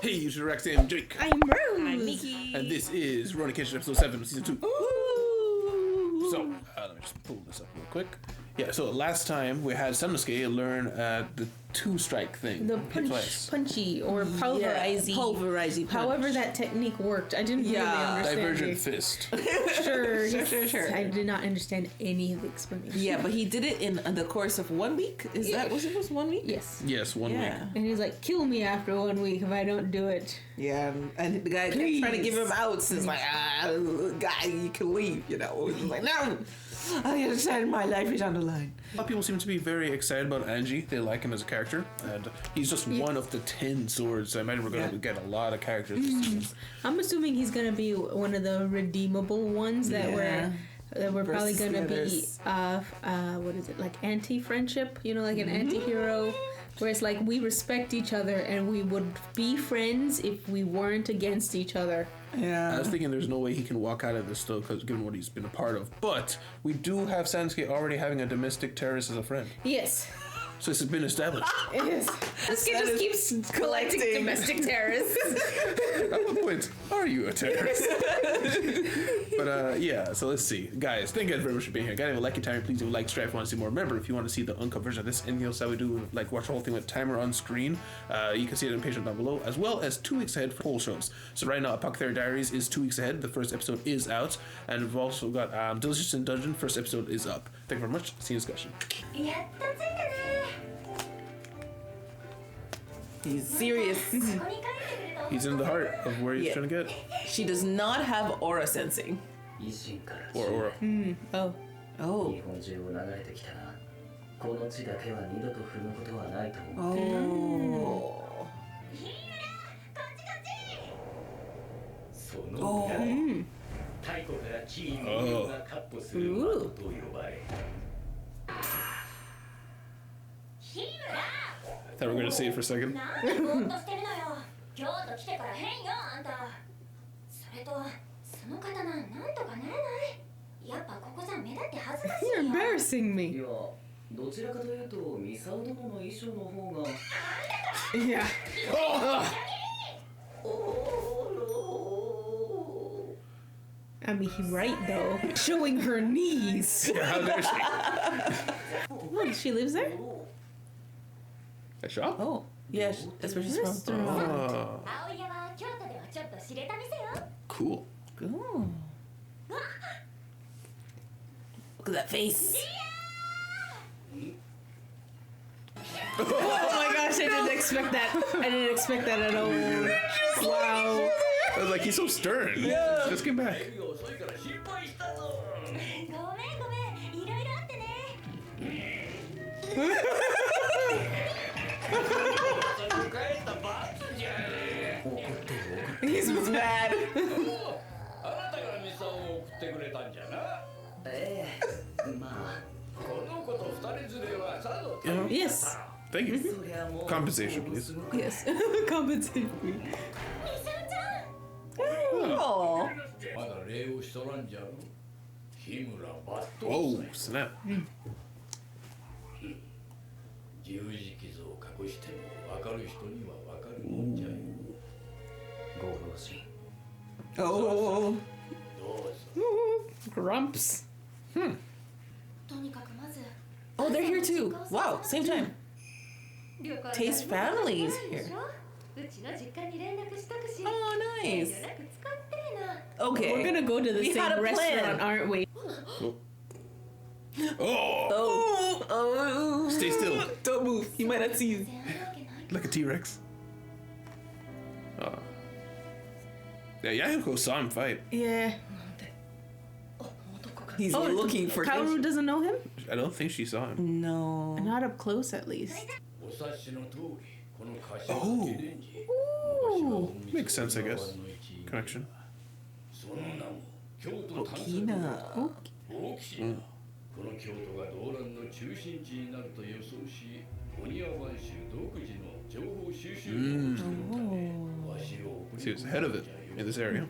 Hey, you should Rex. I'm Jake. I'm Rose. I'm Mickey. And this is Rurouni Kenshin episode 7 of season 2. Ooh. So, let me just pull this up real quick. Yeah, so last time we had Sanosuke learn the two-strike thing. The punchy or pulverizing. Pulverizing. However that technique worked, I didn't really understand Divergent it. fist. Sure. I did not understand any of the explanation. Yeah, but he did it in the course of 1 week. Was it 1 week? Yes. Yes, 1 week. And he's like, kill me after 1 week if I don't do it. Yeah, and the guy kept trying to give him outs. It's like, guy, you can leave, you know. He's like, no, I understand my life is on the line. A lot of people seem to be very excited about Angie. They like him as a character. And he's just one of the 10 swords. So I imagine we're going to get a lot of characters. I'm assuming he's going to be one of the redeemable ones that we're probably going to be, what is it, like anti-friendship? You know, like an anti-hero? Where it's like we respect each other and we would be friends if we weren't against each other. Yeah. I was thinking there's no way he can walk out of this still, because given what he's been a part of. But we do have Sanosuke already having a domestic terrorist as a friend. Yes. So this has been established. It is. Sasuke just keeps collecting domestic terrorists. At what point are you a terrorist? But yeah, so let's see. Guys, thank you guys very much for being here. Guys, if you like your time, please do like, subscribe if you want to see more. Remember, if you want to see the uncut version of this, anything else that we do, like watch the whole thing with timer on screen, you can see it in Patreon down below, as well as 2 weeks ahead for whole shows. So right now, Apothecary Diaries is 2 weeks ahead. The first episode is out. And we've also got Delicious in Dungeon. First episode is up. Thank you very much. See you in discussion. He's serious. He's in the heart of where he's trying to get. She does not have aura sensing. Or aura. Oh. Oh. I thought we were going to say it for a second. You're embarrassing me. Yeah. I mean, he's right though. Showing her knees. Yeah, how dare she? Look, she lives there? A shop? Oh. Yeah, that's where she's from. Oh. Cool. Oh. Look at that face. Oh my gosh, I didn't expect that. I didn't expect that at all. Wow. I was like, he's so stern. Yeah. Just get back. He's mad. Yes. Thank you. Compensation, please. Yes. Compensate me. Oh. Whoa, snap. Oh. Grumps. Oh, they're here too. Wow, same time. Taste family is here. Oh, nice. Okay. We're gonna go to the We had same a restaurant, plan. aren't we? Oh! Oh. Stay still. Don't move. He might not see you. Like a T-Rex. Yeah, Yahiko saw him fight. Yeah. He's looking for Kaoru doesn't know him? I don't think she saw him. No. Not up close, at least. Oh! Ooh. Makes sense, I guess. Connection. Okina. So he was ahead of it in this area.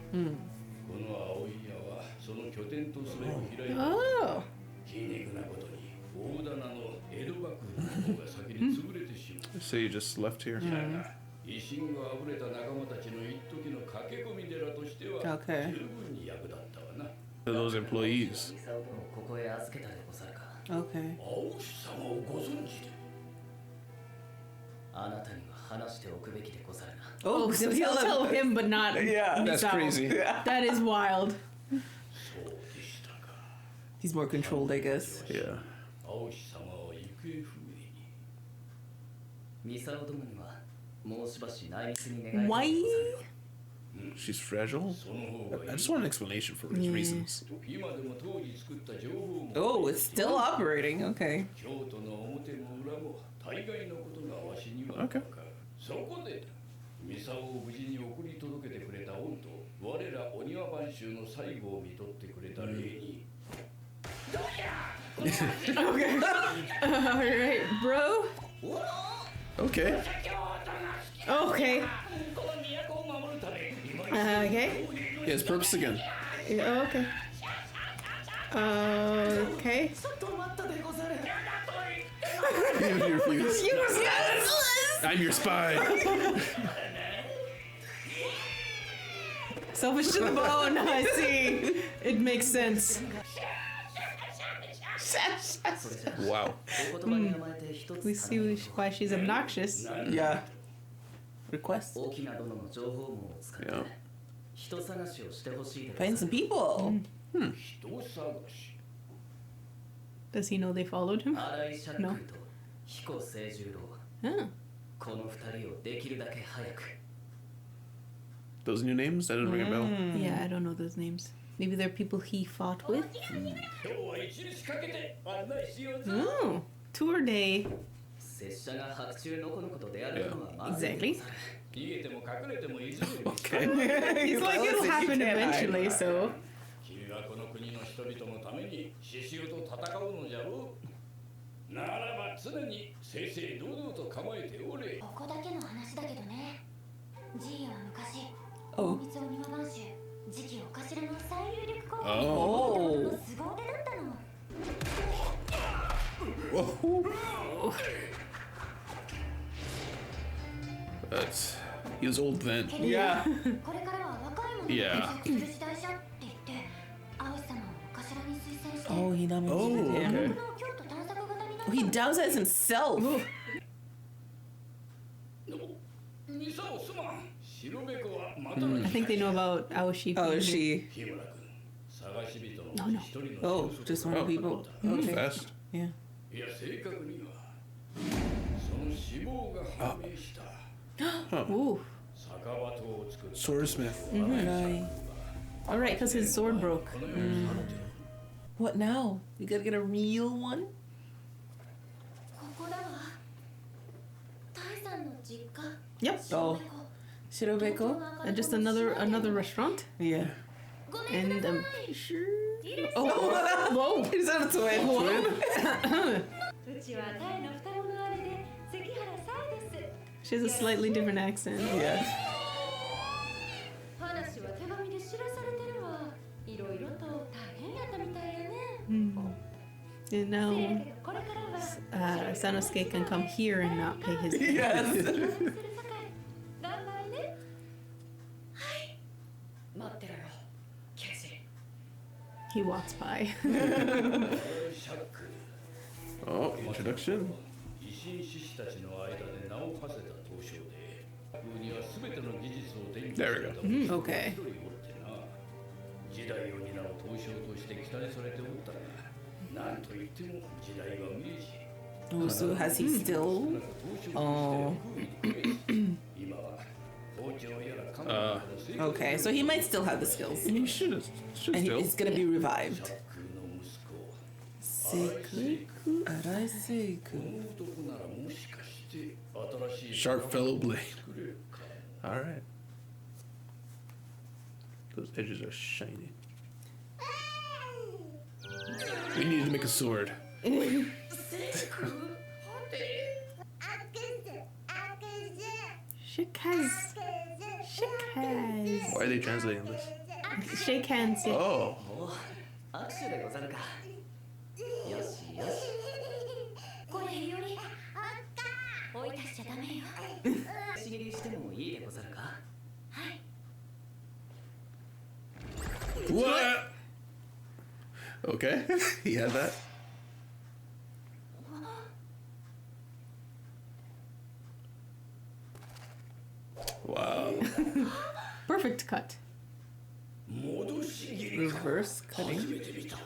Oh. So you just left here. 威信があぶれた仲間たちの一時の駆け込み寺としては Okay. 十分に役立ったわな。 Those employees. ミサオ殿をここへ預けたでござるか。 Okay. 青志様をご存知で。あなたには話しておくべきでござるな。Oh, So he'll tell him, but not. Yeah. That's Misao. crazy. That is wild. そうでしたか。 He's more controlled, I guess. Yeah. 青志様は行方不明に。ミサオ殿にはもうしばし内密に願いたいで Why? ござるよ。 She's fragile? その方がい I い。 just want an explanation for his reasons. 今でも当時作った情報も。 Oh, it's still operating. Okay. 京都の表も裏も大概のことがわしには分かる。そこでミサオを無事に送り届けてくれた恩と我らお庭番衆の最後を見とってくれた礼に。 All right, bro. Okay. Okay. Okay. He has purpose again. Yeah, okay. Okay. You refuse. I'm your spy. Selfish to the bone. I see. It makes sense. Wow. お言葉に甘えて一つ We see why she's obnoxious. Yeah. Request. 大きな殿の情報網を使って Yeah. 人探しをしてほしいでござ Find る some people. 人探し。 Does he know they followed him? 荒井釈空と彦清十郎 Oh. この二人をできるだけ早く Those new names? That doesn't ring a bell. Yeah, I don't know those names. Maybe they're people he fought with. 今日は一日かけて案内しようぞ。 Oh. Tour day. 拙者が白昼のこのことであるのはまずい Exactly. でござる逃げても隠れてもいずれに。 He's like, it'll happen eventually, so. 君はこの国の人々のために獅子と戦うのじゃろう。ならば常に正々堂々と構えておれ。ここだけの話だけどね。じいは昔、 Oh. 大光お庭番衆、次期お頭の最有力候補 Oh. の凄腕だったの。 Whoa. That's. He was old then. Yeah. これからは若い者に Yeah. 活躍する時代じゃって言って、青石様をお頭に推薦して Oh, he nominated Oh, him. okay. この京都探索型にな Oh, he downsized himself. ミサオすまん。白べこはまたの I think they know about Aoshi. Oh, is she? 日村君、探し人の No, no. 一人の Oh, just one of the people. That was Okay. fast. Yeah. いや正確にはその死亡が判明した。 Ooh. 酒場島を作った Swordsmith. Right. All right, because his sword broke. この世に去ってる。 What now? You gotta get a real one? ここだわ。タイさんの実家。 Yep. Oh. Shirobeko? And just another restaurant. Yeah. ごめん And くださ I'm い。 sure. いいです Oh, whoa. He's not a twin. うちはタイの双子のあれで関原沙絵です。 She has a slightly different accent. Yeah. 話は手紙で知らされてるわ。いろいろと大変やったみたいやね。 And せや now けどこれからは Sanosuke can come here and not pay his bill. Yes. するさかい。頑張りね。待ってろよケンシン He walks by. シャック。 Oh, introduction. 維新志士たちの間で名を馳せた刀匠で、風には全ての技術を手に入れた Mm, 一 okay. 人おってな。時代を担う刀匠として期待されておったが、なんといっても時代は明治。 Oh, so has he still? 刀匠としての風に今は包丁やらカメラやら生活 Okay, so he might still have the skills. He should And still. it's gonna be revived. シャックの息子。 Seiku? Arai こ Seiku. の男ならもしかして新しい Sharp fellow blade. 作れるか。 All right. Those edges are shiny. We need to make a sword. Shake hands. Shake hands. Why are they translating this? Shake hands. Yeah. Oh. お握手でござるかよしよしこれよりおいたしちゃダメよ。し切りしてもいいでござるか。 What? Okay, he had that. Wow. Perfect cut. 戻し切りか Reverse 初 cutting. めて見た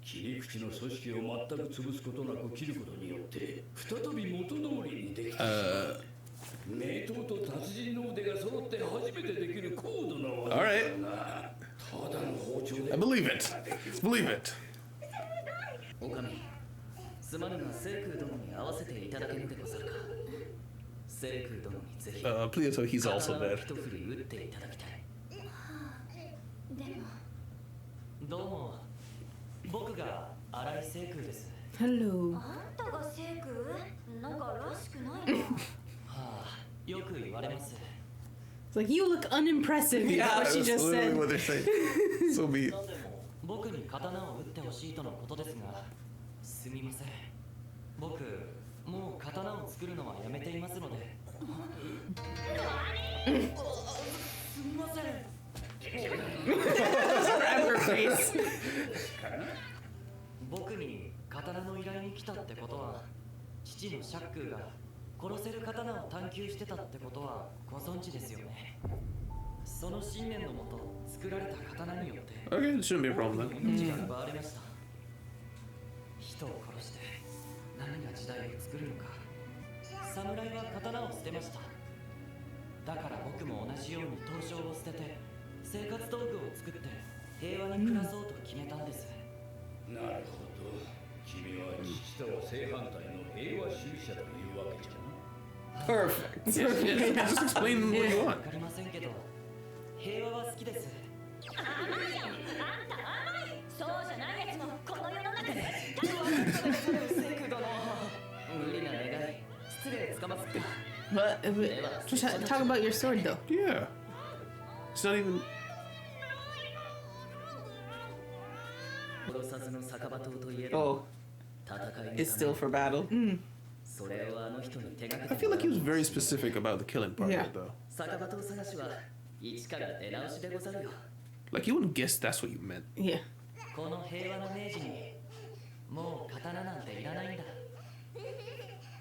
切り口の組織を全く潰すことなく切ることによって再び元通りにできた名刀と達人の腕が揃って初めてできる高度な技だな Alright. ただの包丁 I で believe it. Believe it. おかみ、すまぬが聖空殿に会わせていただけぬでござるか。聖空殿にぜひ Please, he's also 刀を dead. 一振り打っていただきたい。でもどうも、僕が新井聖空です。 Hello. あんたが聖空なんからしくないな。はあ、よく言われます。 It's like, you look unimpressive. Yeah, what she That's just literally said. what they're saying. So be it. なんでも僕に刀を打ってほしいとのことですが、すみません。僕、もう刀を作るのはやめていますので。すみません。 Grab her face. 僕に刀の依頼に来たってことは、父のシャックーが殺せる刀を探求してたってことはご存知ですよね。その信念のもと作られた刀によって Okay, it shouldn't be a 僕 problem の then. 命が奪われました。人を殺して何が時代を作るのか。侍は刀を捨てました。だから僕も同じように刀匠を捨てて生活道具を作って平和に暮らそうと決めたんです。なるほど君は父と正反対の平和主義者というわけじゃな Perfect. Yes, yes. Just explain what you わ want. かりませんけど、平和は好きです。甘いよ。あんた甘い。そうじゃないやつもこの世の中で。聖空殿、無理な願い、失礼つかまつった。 But just talk about your sword, though. Yeah. It's not even. 殺さずの酒場刀といえ Oh, ば、戦いの it's still for battle. それをあの人に手がけて I feel like he was very specific about the killing part Yeah. of it, though. 酒場刀探しは一から出直しでござるよ。 Like, you wouldn't guess that's what you meant. Yeah. この平和な明治にもう刀なんていらないんだ。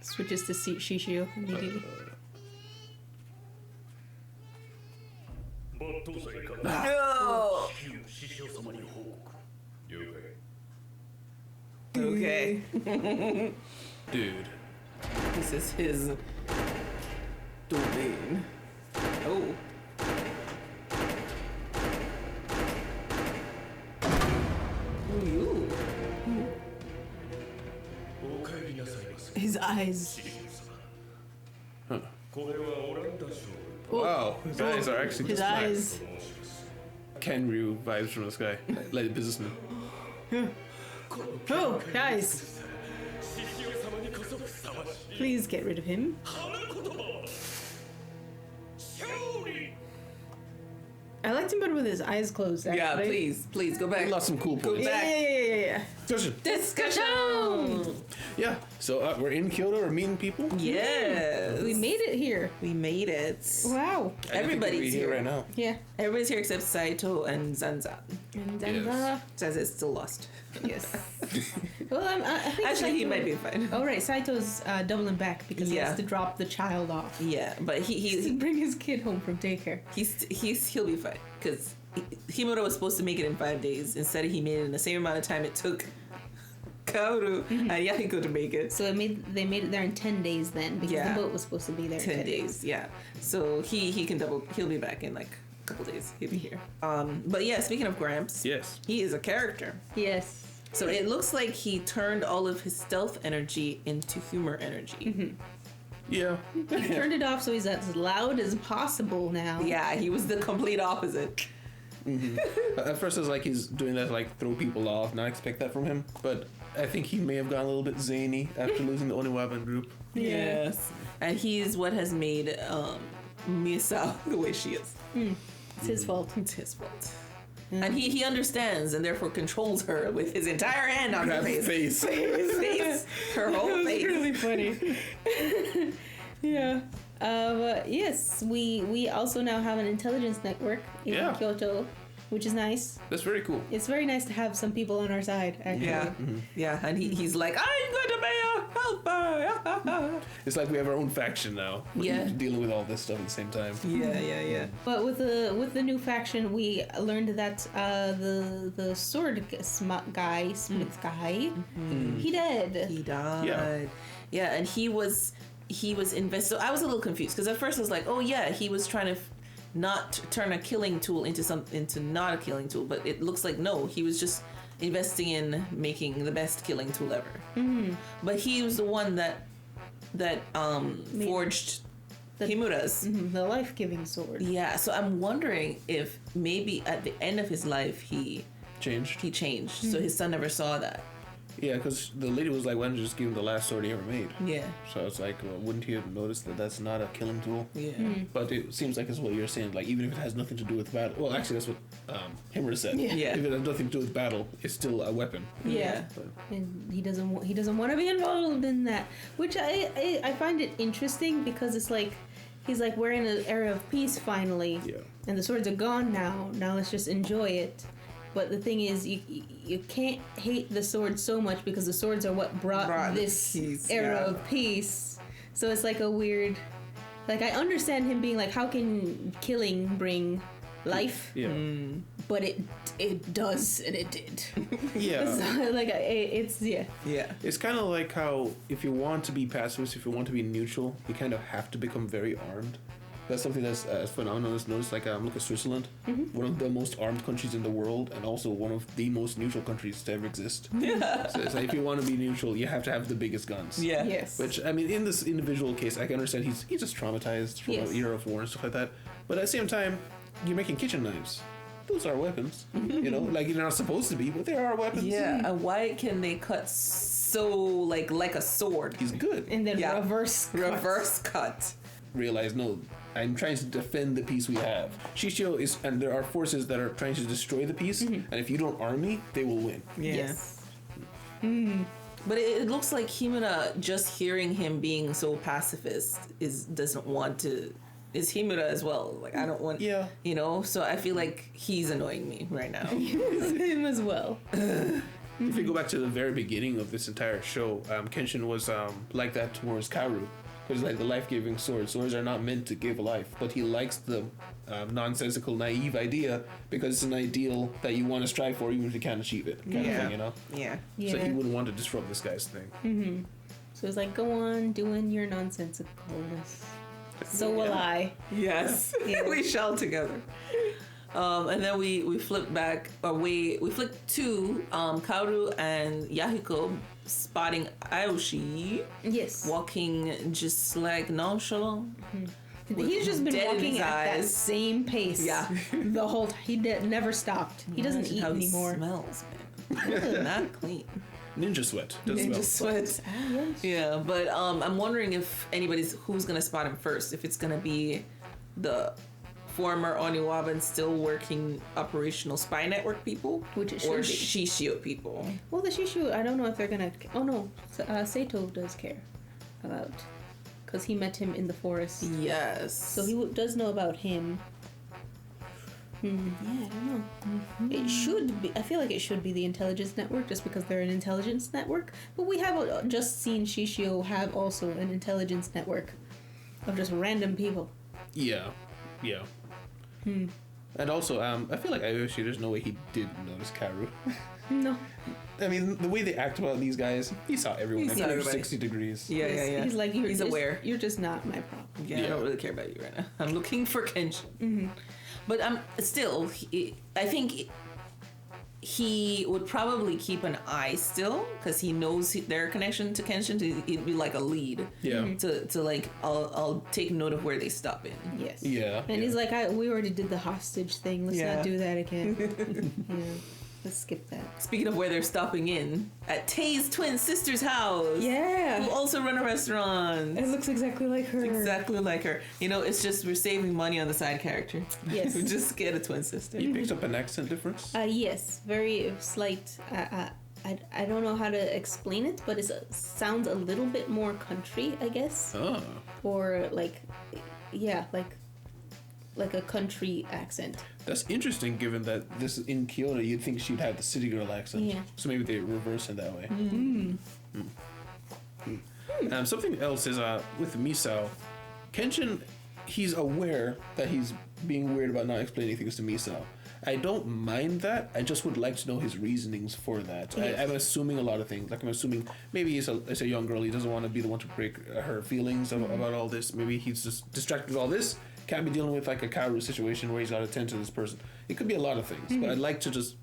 Switches to Shishio immediately. 抜刀斎から No. 師匠様に報告了解 Okay. Dude. This is his domain. Oh. Ooh. お帰りなさいませ His eyes. これはオランダ省 Wow, his eyes are actually His just black. eyes. と申します Kenryu vibes from this guy. Like a businessman. Oh, guys. 師匠様にこそふさわしい Please get rid of him. 花言葉勝利 I liked him better with his eyes closed. Yeah, actually. please go back. He lost some cool Go points. Yeah, back. yeah. Discussion. Discussion. Yeah, so we're in Kyoto, we're meeting people. Yes. We made it here. We made it. Wow. I think Everybody's we're here right now. Yeah. Everybody's here except Saito and Zanza. And then Yes. Zanza's still lost. yes. Well, I think Actually, he Saito- might be fine. Oh right, Saito's doubling back because he Yeah. has to drop the child off. Yeah, but To he bring his kid home from daycare. he'll be fine because Himura was supposed to make it in 5 days. Instead, he made it in the same amount of time it took Kaoru and Yahiko to make it. So they made it there in 10 days then because Yeah. the boat was supposed to be there in 10 days, yeah. So he can he'll be back in like a couple days. He'll be here. But yeah, speaking of Gramps, Yes. he is a character. Yes. So it looks like he turned all of his stealth energy into humor energy. Yeah. He turned it off so he's as loud as possible now. Yeah, he was the complete opposite. At first, it was like he's doing that to like throw people off, not expect that from him. But I think he may have gone a little bit zany after losing the Oniwaban group. Yes. And he's what has made Misa the way she is. It's his fault. It's his fault. And he understands and therefore controls her with his entire hand on her Grab face. face. His face. Her whole It was face. really funny. Yeah. Yes, we also now have an intelligence network in Kyoto, which is nice. That's very cool. It's very nice to have some people on our side, actually. Yeah, yeah, and he's like, I'm gonna be a helper. It's like we have our own faction now. Yeah. Dealing with all this stuff at the same time. Yeah. But with the new faction, we learned that the sword smith guy, he dead. He died. Yeah, and he was invested. So I was a little confused because at first I was like, oh yeah, he was trying to not turn a killing tool into not a killing tool, but it looks like no, he was just investing in making the best killing tool ever. Mm-hmm. But he was the one that forged Himura's the life-giving sword. Yeah, so I'm wondering if maybe at the end of his life he changed. So his son never saw that. Yeah, because the lady was like, why don't you just give him the last sword he ever made? Yeah. So it's like, well, wouldn't he have noticed that that's not a killing tool? Yeah. But it seems like it's what you're saying. Like, even if it has nothing to do with battle. Well, actually, that's what Himura said. Yeah. If it has nothing to do with battle, it's still a weapon. Yeah. But, And he doesn't want to be involved in that, which I find it interesting because it's like he's like, we're in an era of peace finally, and the swords are gone now. Now let's just enjoy it. But the thing is, you can't hate the swords so much because the swords are what brought this peace, era of peace. So it's like a weird, like I understand him being like, how can killing bring life? yeah. But it does, and it did. Yeah. So, like it's Yeah. It's kind of like how if you want to be pacifist, if you want to be neutral, you kind of have to become very armed. That's something that's phenomenal. That's noticed. Like look at Switzerland, one of the most armed countries in the world, and also one of the most neutral countries to ever exist. Yeah. So it's like if you want to be neutral, you have to have the biggest guns. Yeah. Yes. Which I mean, in this individual case, I can understand he's just traumatized from an era of war and stuff like that. But at the same time, you're making kitchen knives. Those are weapons. You know, like you're not supposed to be, but they are weapons. Yeah. And why can they cut so like a sword? He's good. And then reverse cut. Realize no. I'm trying to defend the peace we have. Shishio is, and there are forces that are trying to destroy the peace, and if you don't arm me, they will win. Yeah. Yes. But it looks like Himura, just hearing him being so pacifist, doesn't want to. Is Himura as well? Like I don't want. Yeah. You know, so I feel like he's annoying me right now. Him as well. If you go back to the very beginning of this entire show, Kenshin was like that towards Kaoru. Because like the life-giving sword. Swords are not meant to give life, but he likes the nonsensical, naive idea because it's an ideal that you want to strive for even if you can't achieve it. Kind of thing, you know? Yeah. So he wouldn't want to disrupt this guy's thing. So it's like, go on doing your nonsensicalness. So will I. Yes. Yeah. We shall together. And then we flip back, or we flip to Kaoru and Yahiko spotting Aoshi Yes. walking just like nonchalant. He's just been dead in walking his at that eyes. same pace. Yeah. The whole time. He never stopped. He doesn't eat How he anymore. smells, man. Not clean. Ninja sweat. Does Ninja smell. sweat. Ah, yes. Yeah, but I'm wondering if who's gonna spot him first. If it's gonna be the former Oniwaban still working operational spy network people, Which it or should be. Shishio people. Well, the Shishu, I don't know if they're gonna. Oh no, Sato does care about, because he met him in the forest. Yes. So he does know about him. Yeah, I don't know. It should be. I feel like it should be the intelligence network, just because they're an intelligence network. But we have just seen Shishio have also an intelligence network of just random people. Yeah. Yeah. And also, I feel like Aoshi, there's no way he did notice Kaoru. No. I mean, the way they act about these guys, he saw everyone He at saw everybody. 60 degrees. Yeah. He's like, He's aware. You're just not my problem. Yeah, I don't really care about you right now. I'm looking for Kenshin. But I'm still. I think he would probably keep an eye still because he knows their connection to Kenshin. It'd be like a lead. Yeah. To like, I'll take note of where they stop in. Yes. Yeah. And he's like, we already did the hostage thing. Let's Yeah. not do that again. Yeah. Let's skip that. Speaking of where they're stopping in, at Tay's twin sister's house. Yeah. Who also run a restaurant. It looks exactly like her. Exactly like her. You know, it's just we're saving money on the side character. Yes. We just get a twin sister. He picked up an accent difference. Yes. Very slight I don't know how to explain it, but it sounds a little bit more country, I guess. Oh. Or like, yeah, like a country accent. That's interesting, given that this is in Kyoto. You'd think she'd have the city girl accent. Yeah. So maybe they reverse it that way. Something else is with Misao, Kenshin, he's aware that he's being weird about not explaining things to Misao. I don't mind that. I just would like to know his reasonings for that. Yes. I'm assuming a lot of things. Like, I'm assuming maybe he's a young girl. He doesn't want to be the one to break her feelings about all this. Maybe he's just distracted with all this. Can't be dealing with like a Kaoru situation where he's got to attend to this person. It could be a lot of things. But I'd like to just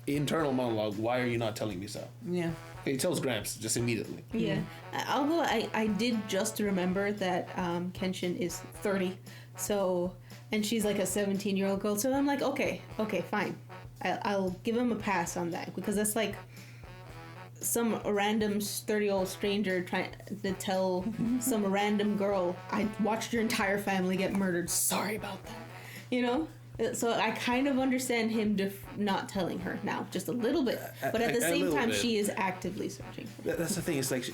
internal monologue. Why are you not telling me so? Yeah. He tells Gramps just immediately. Yeah. Although I did just remember that Kenshin is 30, so, and she's like a 17-year-old girl, so I'm like, okay, fine. I'll give him a pass on that, because that's like some random 30-year-old stranger trying to tell some random girl, I watched your entire family get murdered. Sorry about that. You know? So I kind of understand him not telling her now, just a little bit. But at the same time, she is actively searching for her. That's the thing. It's like,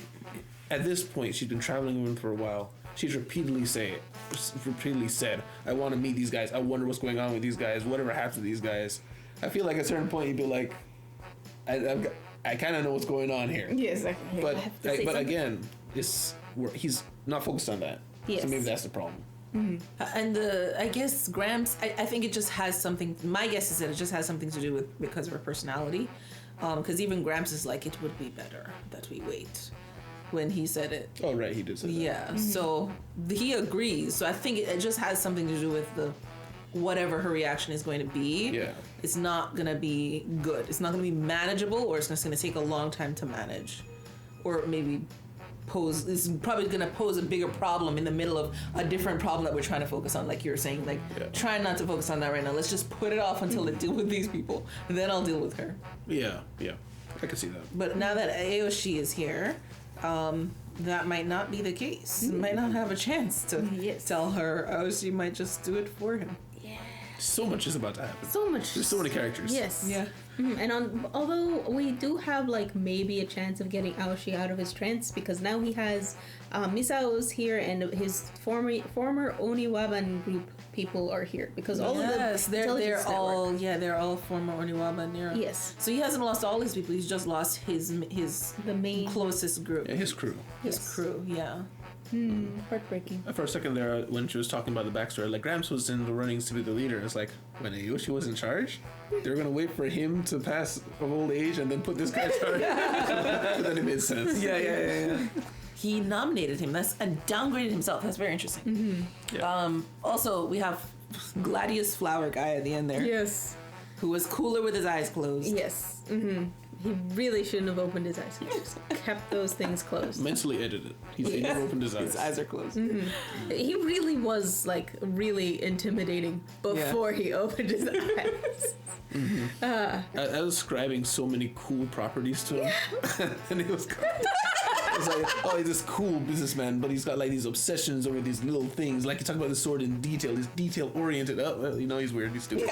at this point, she's been traveling with him for a while. She's repeatedly said, I want to meet these guys. I wonder what's going on with these guys. Whatever happened to these guys. I feel like at a certain point, you'd be like, I kind of know what's going on here. Yes, but again, he's not focused on that. Yes. So maybe that's the problem. And I guess Gramps, I think it just has something, my guess is that it just has something to do with because of her personality. Because even Gramps is like, it would be better that we wait when he said it. Oh, right, he did say that. Yeah, so he agrees. So I think it just has something to do with whatever her reaction is going to be. Yeah. It's not going to be good. It's not going to be manageable, or it's just going to take a long time to manage. Or maybe it's probably going to pose a bigger problem in the middle of a different problem that we're trying to focus on, like you're saying. Like, try not to focus on that right now. Let's just put it off until they deal with these people, and then I'll deal with her. Yeah, I can see that. But now that Aoshi is here, that might not be the case. Might not have a chance to tell her. Aoshi might just do it for him. So much is about to happen. So much. There's so many characters. Yes. Yeah. And although we do have like maybe a chance of getting Aoshi out of his trance, because now he has Misao's here and his former Oniwaban group people are here, because all of the they're all they're all former Oniwaban. Yes. So he hasn't lost all his people. He's just lost the main closest group. Yeah, his crew. His crew. Yeah. Heartbreaking. For a second there, when she was talking about the backstory, like Gramps was in the runnings to be the leader. It's like, when Aoshi was in charge, they were gonna wait for him to pass of old age and then put this guy in charge. But then it made sense. Yeah. He nominated him. And downgraded himself. That's very interesting. Yeah. Also, we have Gladius Flower guy at the end there. Yes. Who was cooler with his eyes closed. Yes. He really shouldn't have opened his eyes. He just kept those things closed. Mentally edited. He never opened his eyes. His eyes are closed. He really was like really intimidating before he opened his eyes. I was describing so many cool properties to him, and it was like, oh, he's this cool businessman, but he's got like these obsessions over these little things. Like you talk about the sword in detail, he's detail oriented. Oh, well, you know, he's weird, he's stupid.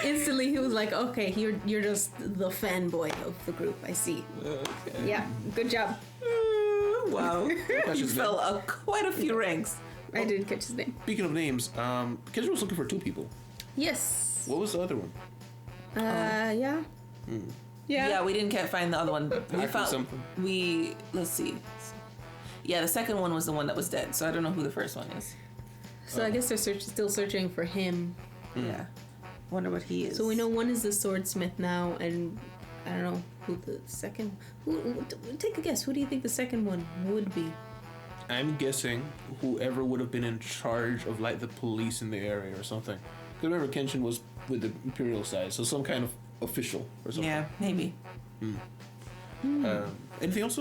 Instantly he was like, okay, you're just the fanboy of the group. I see. Okay. Yeah, good job. Wow. You fell quite a few ranks. I didn't catch his name. Speaking of names, Kendra was looking for 2 people. Yes. What was the other one? Yeah. Yeah, we didn't find the other one. We found something. Let's see. Yeah, the second one was the one that was dead, so I don't know who the first one is. So I guess they're still searching for him. Yeah. Wonder what he is. So we know one is the swordsmith now, and I don't know who the second. Take a guess. Who do you think the second one would be? I'm guessing whoever would have been in charge of like the police in the area or something. Because remember, Kenshin was with the Imperial side, so some kind of official or something. Yeah, maybe. Anything else?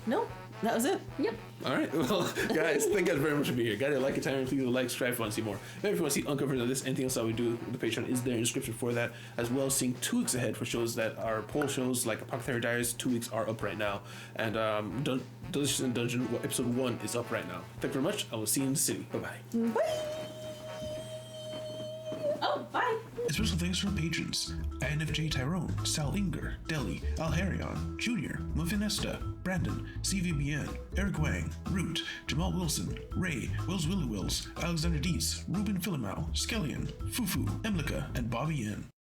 No, that was it. Yep. All right. Well, guys, thank you guys very much for being here. Guys, like it, time, please like, subscribe if you want to see more. Maybe if you want to see uncovered of this, anything else that we do, the Patreon is there in the description for that, as well as seeing 2 weeks ahead for shows that are poll shows, like Apothecary Diaries. 2 weeks are up right now, and Delicious in Dungeon episode 1 is up right now. Thank you very much. I will see you in the city. Bye bye. Oh. Bye. And special thanks to our patrons: INFJ Tyrone, Sal Inger, Deli, Alharion, Jr., Muffinesta, Brandon, CVBN, Eric Wang, Root, Jamal Wilson, Ray, Wills Willy Wills, Alexander Deese, Ruben Philimau, Skellion, Fufu, Emlika, and Bobby N.